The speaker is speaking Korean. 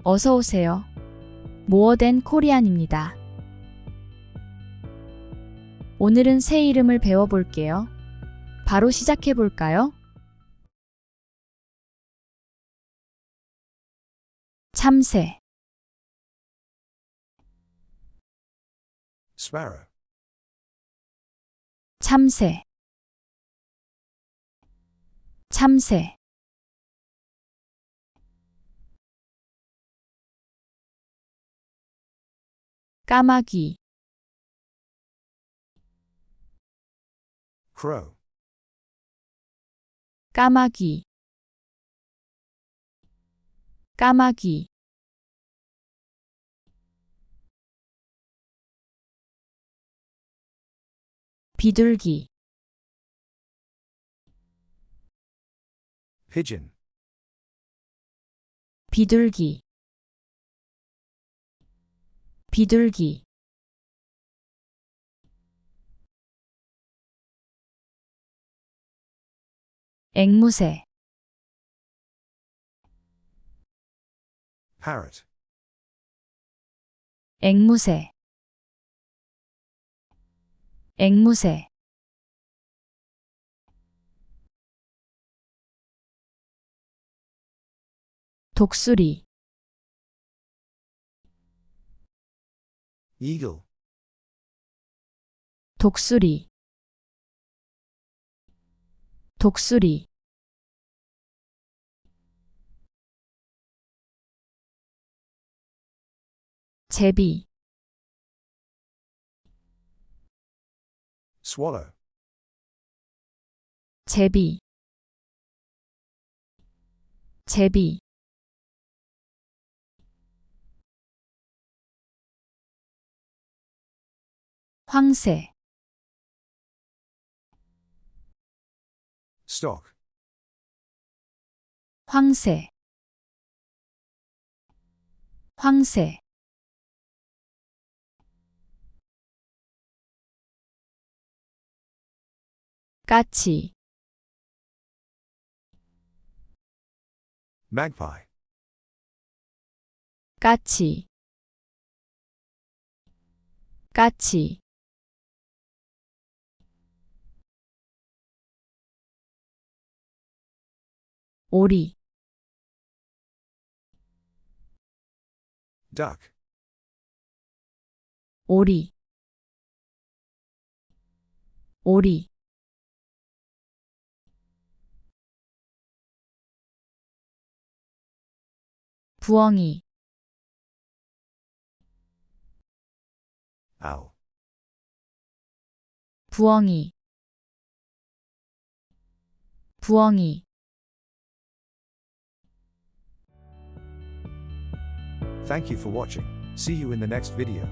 어서 오세요. 모어댄 코리안입니다. 오늘은 새 이름을 배워볼게요. 바로 시작해볼까요? 참새, Sparrow. 참새, 참새. 까마귀, Crow. 까마귀, 까마귀. 비둘기, Pigeon. 비둘기, 비둘기. 앵무새, Parrot. 앵무새, 앵무새. 독수리, Eagle. 독수리, 독수리. 제비, Swallow. 제비, 제비. 황새, Stock. 황새, 황새. 까치, Magpie. 까치, 까치. 오리, Duck. 오리, 오리. 부엉이, Owl. 부엉이, 부엉이. Thank you for watching. See you in the next video.